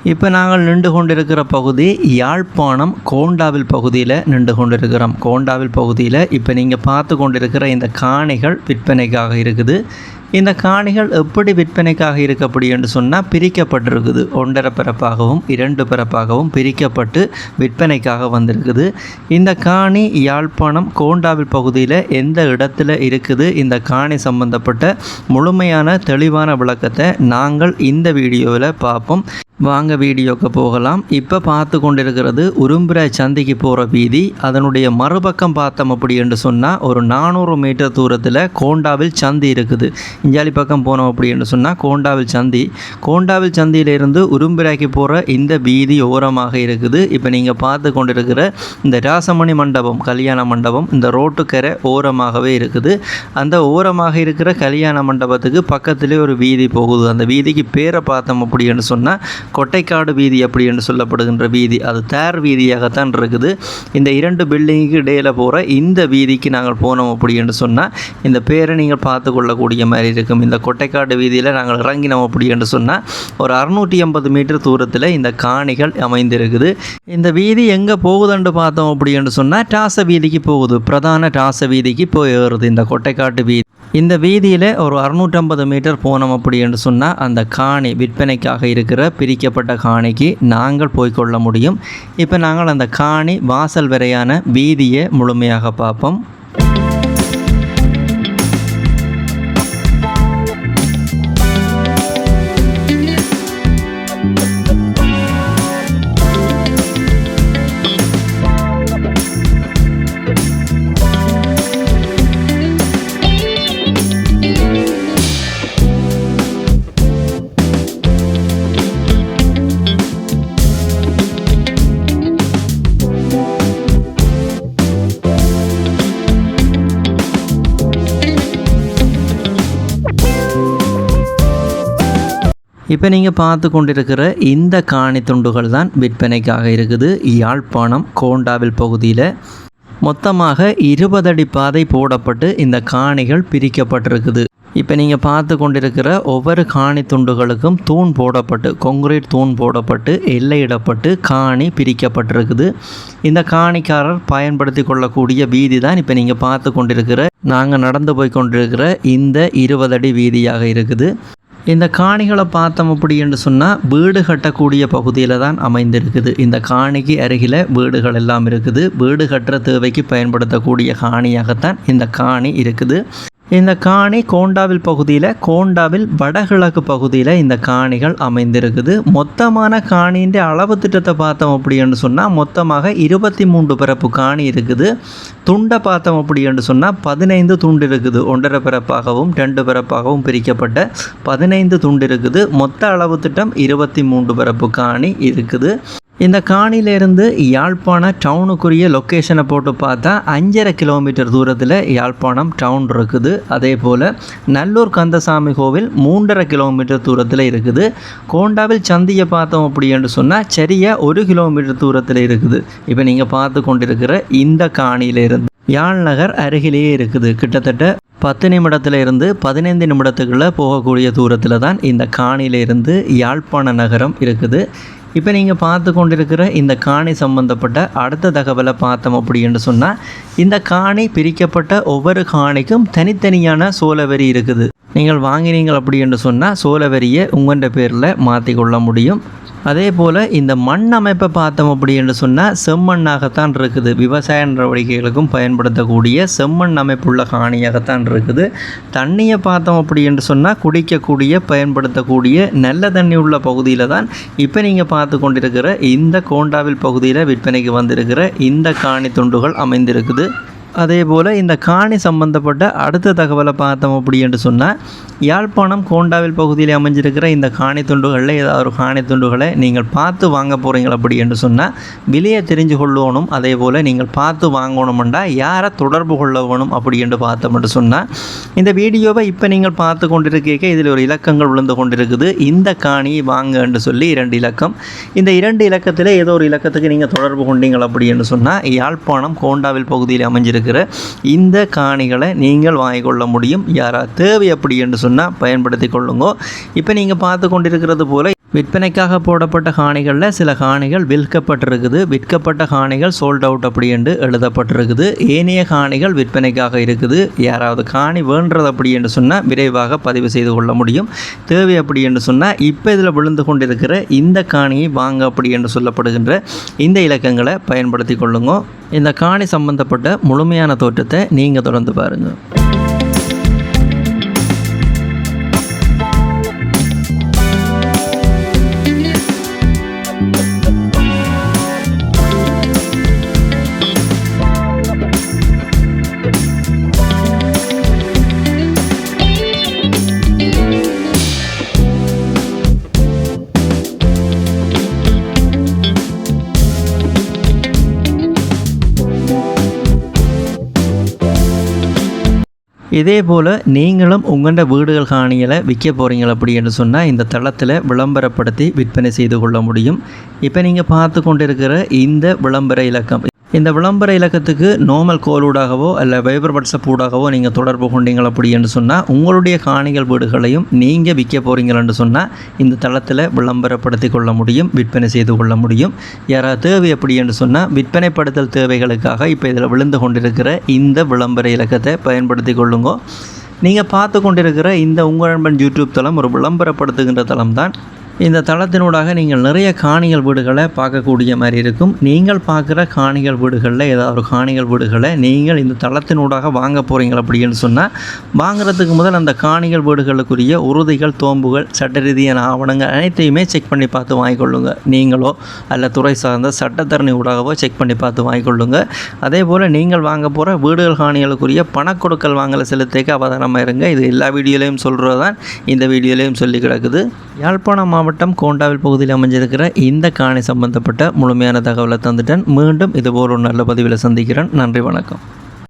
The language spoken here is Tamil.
இப்போ நாங்கள் நின்று கொண்டிருக்கிற பகுதி யாழ்ப்பாணம் கோண்டாவில் பகுதியில் நின்று கொண்டிருக்கிறோம். கோண்டாவில் பகுதியில் இப்போ நீங்கள் பார்த்து கொண்டிருக்கிற இந்த காணிகள் விற்பனைக்காக இருக்குது. இந்த காணிகள் எப்படி விற்பனைக்காக இருக்குது அப்படி என்று சொன்னால் பிரிக்கப்பட்டிருக்குது. 1.5 பரப்பாகவும் 2 பரப்பாகவும் பிரிக்கப்பட்டு விற்பனைக்காக வந்திருக்குது. இந்த காணி யாழ்ப்பாணம் கோண்டாவில் பகுதியில் எந்த இடத்துல இருக்குது, இந்த காணி சம்பந்தப்பட்ட முழுமையான தெளிவான விளக்கத்தை நாங்கள் இந்த வீடியோவில் பார்ப்போம். வாங்க வீடியோக்கு போகலாம். இப்போ பார்த்து கொண்டிருக்கிறது உரும்பிராய் சந்திக்கு போகிற வீதி. அதனுடைய மறுபக்கம் பார்த்தோம் அப்படி என்று சொன்னால் ஒரு 400 மீட்டர் தூரத்தில் கோண்டாவில் சந்தி இருக்குது. இஞ்சாலி பக்கம் போனோம் அப்படி என்று சொன்னால் கோண்டாவில் சந்தி. கோண்டாவில் சந்தியிலிருந்து உரும்பிராய்க்கு போகிற இந்த வீதி ஓரமாக இருக்குது. இப்போ நீங்கள் பார்த்து கொண்டிருக்கிற இந்த ராசமணி மண்டபம், கல்யாண மண்டபம் இந்த ரோட்டுக்கரை ஓரமாகவே இருக்குது. அந்த ஓரமாக இருக்கிற கல்யாண மண்டபத்துக்கு பக்கத்திலே ஒரு வீதி போகுது. அந்த வீதிக்கு பேரை பார்த்தோம் அப்படி என்று சொன்னால் கொட்டைக்காடு வீதி அப்படி என்று சொல்லப்படுகின்ற வீதி. அது தேர் வீதியாகத்தான் இருக்குது. இந்த 2 பில்டிங்குக்கு இடையில் போகிற இந்த வீதிக்கு நாங்கள் போனோம் அப்படி என்று சொன்னால் இந்த பேரை நீங்கள் பார்த்து கொள்ளக்கூடிய மாதிரி இருக்கும். இந்த கொட்டைக்காடு வீதியில் நாங்கள் இறங்கினோம் அப்படி என்று சொன்னால் ஒரு 650 மீட்டர் தூரத்தில் இந்த காணிகள் அமைந்திருக்குது. இந்த வீதி எங்கே போகுதுன்னு பார்த்தோம் அப்படி என்று சொன்னால் டாச வீதிக்கு போகுது. பிரதான டாச வீதிக்கு போய் ஏறுது இந்த கொட்டைக்காட்டு வீதி. இந்த வீதியில் ஒரு 650 மீட்டர் போனோம் அப்படி என்று சொன்னால் அந்த காணி விற்பனைக்காக இருக்கிற பிரிக்கப்பட்ட காணிக்கு நாங்கள் போய்கொள்ள முடியும். இப்போ நாங்கள் அந்த காணி வாசல் வரையான வீதியை முழுமையாக பார்ப்போம். இப்போ நீங்கள் பார்த்து கொண்டிருக்கிற இந்த காணி துண்டுகள் தான் விற்பனைக்காக இருக்குது. யாழ்ப்பாணம் கோண்டாவில் பகுதியில் மொத்தமாக 20 அடி பாதை போடப்பட்டு இந்த காணிகள் பிரிக்கப்பட்டிருக்குது. இப்போ நீங்கள் பார்த்து கொண்டிருக்கிற ஒவ்வொரு காணி துண்டுகளுக்கும் தூண் போடப்பட்டு, கான்கிரீட் தூண் போடப்பட்டு எல்லையிடப்பட்டு காணி பிரிக்கப்பட்டிருக்குது. இந்த காணிக்காரர் பயன்படுத்தி கொள்ளக்கூடிய வீதி தான் இப்போ நீங்கள் பார்த்து கொண்டிருக்கிற நாங்கள் நடந்து போய் கொண்டிருக்கிற இந்த 20 அடி வீதியாக இருக்குது. இந்த காணிகளை பார்த்தோம் அப்படி என்று சொன்னால் வீடு கட்டக்கூடிய பகுதியில் தான் அமைந்திருக்குது. இந்த காணிக்கு அருகில் வீடுகள் எல்லாம் இருக்குது. வீடு கட்டுற தேவைக்கு பயன்படுத்தக்கூடிய காணியாகத்தான் இந்த காணி இருக்குது. இந்த காணி கோண்டாவில் பகுதியில், கோண்டாவில் வடகிழக்கு பகுதியில் இந்த காணிகள் அமைந்திருக்குது. மொத்தமான காணின்ற அளவு திட்டத்தை பார்த்தோம் அப்படி என்று சொன்னால் மொத்தமாக 23 பரப்பு காணி இருக்குது. துண்டை பார்த்தோம் அப்படி என்று சொன்னால் 15 துண்டு இருக்குது. 1.5 பரப்பாகவும் 2 பரப்பாகவும் பிரிக்கப்பட்ட 15 துண்டு இருக்குது. மொத்த அளவு திட்டம் 23 பரப்பு காணி இருக்குது. இந்த காணியிலேருந்து யாழ்ப்பாண டவுனுக்குரிய லொக்கேஷனை போட்டு பார்த்தா 5.5 கிலோமீட்டர் தூரத்தில் யாழ்ப்பாணம் டவுன் இருக்குது. அதே போல் நல்லூர் கந்தசாமி கோவில் 3.5 கிலோமீட்டர் தூரத்தில் இருக்குது. கோண்டாவில் சந்தியை பார்த்தோம் அப்படி என்று சொன்னால் சரியாக 1 கிலோமீட்டர் தூரத்தில் இருக்குது. இப்போ நீங்கள் பார்த்து கொண்டிருக்கிற இந்த காணியிலேருந்து யாழ் நகர் அருகிலேயே இருக்குது. கிட்டத்தட்ட 10 நிமிடத்திலிருந்து 15 நிமிடத்துக்குள்ளே போகக்கூடிய தூரத்தில் தான் இந்த காணியிலிருந்து யாழ்ப்பாண நகரம் இருக்குது. இப்போ நீங்கள் பார்த்து கொண்டிருக்கிற இந்த காணி சம்பந்தப்பட்ட அடுத்த தகவலை பார்த்தோம் அப்படி என்று சொன்னால் இந்த காணி பிரிக்கப்பட்ட ஒவ்வொரு காணிக்கும் தனித்தனியான சோளவரி இருக்குது. நீங்கள் வாங்கினீங்கள் அப்படி என்று சொன்னால் சோளவரியை உங்களோட பேரில் மாற்றிக்கொள்ள முடியும். அதே போல் இந்த மண் அமைப்பை பார்த்தோம் அப்படி என்று சொன்னால் செம்மண்ணாகத்தான் இருக்குது. விவசாய நடவடிக்கைகளுக்கும் பயன்படுத்தக்கூடிய செம்மண் அமைப்புள்ள காணியாகத்தான் இருக்குது. தண்ணியை பார்த்தோம் அப்படி என்று சொன்னால் குடிக்கக்கூடிய பயன்படுத்தக்கூடிய நல்ல தண்ணி உள்ள பகுதியில் தான் இப்போ நீங்கள் பார்த்து கொண்டிருக்கிற இந்த கோண்டாவில் பகுதியில் விற்பனைக்கு வந்திருக்கிற இந்த காணி துண்டுகள் அமைந்திருக்குது. அதே போல் இந்த காணி சம்பந்தப்பட்ட அடுத்த தகவலை பார்த்தோம் அப்படி என்று சொன்னால் யாழ்ப்பாணம் கோண்டாவில் பகுதியில் அமைஞ்சிருக்கிற இந்த காணி துண்டுகளில் ஏதாவது ஒரு காணி துண்டுகளை நீங்கள் பார்த்து வாங்க போகிறீங்க அப்படி என்று சொன்னால் விலையை தெரிஞ்சு கொள்ளணும். அதே போல் நீங்கள் பார்த்து வாங்கணுமெண்டா யாரை தொடர்பு கொள்ள வேணும் அப்படி என்று பார்த்தோம் என்று சொன்னால் இந்த வீடியோவை இப்போ நீங்கள் பார்த்து கொண்டிருக்க இதில் ஒரு இலக்கங்கள் விழுந்து கொண்டிருக்குது. இந்த காணியை வாங்க என்று சொல்லி 2 இலக்கம். இந்த 2 இலக்கத்தில் ஏதோ ஒரு இலக்கத்துக்கு நீங்கள் தொடர்பு கொண்டீங்கள் அப்படி என்று சொன்னால் யாழ்ப்பாணம் கோண்டாவில் பகுதியில் அமைஞ்சிருக்கு கொண்டிருக்கிற இந்த காணிகளை நீங்கள் வாங்கிக்கொள்ள முடியும். யாரா தேவை அப்படி என்று சொன்னால் பயன்படுத்தி கொள்ளுங்க. இப்போ நீங்கள் பார்த்து கொண்டிருக்கிறது போல விற்பனைக்காக போடப்பட்ட காணிகளில் சில காணிகள் விற்கப்பட்ட காணிகள் சோல்ட் அவுட் அப்படி என்று எழுதப்பட்டிருக்குது. ஏனைய காணிகள் விற்பனைக்காக இருக்குது. யாராவது காணி வேண்டது அப்படி என்று சொன்னால் விரைவாக பதிவு செய்து கொள்ள முடியும். தேவை அப்படி என்று சொன்னால் இப்போ இதில் விழுந்து கொண்டிருக்கிற இந்த காணியை வாங்க அப்படி என்று சொல்லப்படுகின்ற இந்த இலக்கங்களை பயன்படுத்தி கொள்ளுங்க. இந்த காணி சம்பந்தப்பட்ட முழுமையான தோற்றத்தை நீங்கள் தொடர்ந்து பாருங்கள். இதே போல் நீங்களும் உங்களோட வீடுகள் காணிகளை விற்க போகிறீங்க அப்படி என்று சொன்னால் இந்த தளத்தில் விளம்பரப்படுத்தி விற்பனை செய்து கொள்ள முடியும். இப்போ நீங்கள் பார்த்து கொண்டிருக்கிற இந்த விளம்பர இலக்கம், இந்த விளம்பர இலக்கத்துக்கு நார்மல் கோல் ஊடாகவோ அல்ல வைபர் வாட்ஸ்அப் ஊடாகவோ நீங்கள் தொடர்பு கொண்டீங்கள் அப்படி என்று சொன்னால் உங்களுடைய காணிகள் வீடுகளையும் நீங்கள் விற்க போகிறீங்களென்று சொன்னால் இந்த தளத்தில் விளம்பரப்படுத்தி கொள்ள முடியும், விற்பனை செய்து கொள்ள முடியும். யாராவது தேவை அப்படி என்று சொன்னால் விற்பனைப்படுத்தல் தேவைகளுக்காக இப்போ இதில் விழுந்து கொண்டிருக்கிற இந்த விளம்பர இலக்கத்தை பயன்படுத்தி கொள்ளுங்க. நீங்கள் பார்த்து கொண்டிருக்கிற இந்த உங்கள் நண்பன் யூடியூப் தளம் ஒரு விளம்பரப்படுத்துகின்ற தளம் தான். இந்த தளத்தினூடாக நீங்கள் நிறைய காணிகள் வீடுகளை பார்க்கக்கூடிய மாதிரி இருக்கும். நீங்கள் பார்க்குற காணிகள் வீடுகளில் ஏதாவது ஒரு காணிகள் வீடுகளை நீங்கள் இந்த தளத்தினூடாக வாங்க போகிறீங்க அப்படின்னு சொன்னால் வாங்குறதுக்கு முதல் அந்த காணிகள் வீடுகளுக்குரிய உறுதிகள், தோம்புகள், சட்ட ரீதியான ஆவணங்கள் அனைத்தையுமே செக் பண்ணி பார்த்து வாங்கிக்கொள்ளுங்க. நீங்களோ அல்ல துறை சார்ந்த சட்டத்தரணி ஊடாகவோ செக் பண்ணி பார்த்து வாங்கிக்கொள்ளுங்க. அதே போல் நீங்கள் வாங்க போகிற வீடுகள் காணிகளுக்குரிய பணக்கொடுக்கல் வாங்கலை செலுத்திக்க அவதானமாக இருங்க. இது எல்லா வீடியோலையும் சொல்கிறது தான் இந்த வீடியோலையும் சொல்லி கிடக்குது. யாழ்ப்பாணம் மாவட்டம் கோண்டாவில் பகுதியில் அமைஞ்சிருக்கிற இந்த காணி சம்பந்தப்பட்ட முழுமையான தகவலை தந்துட்டேன். மீண்டும் இதுபோல் ஒரு நல்ல பதிவில் சந்திக்கிறேன். நன்றி, வணக்கம்.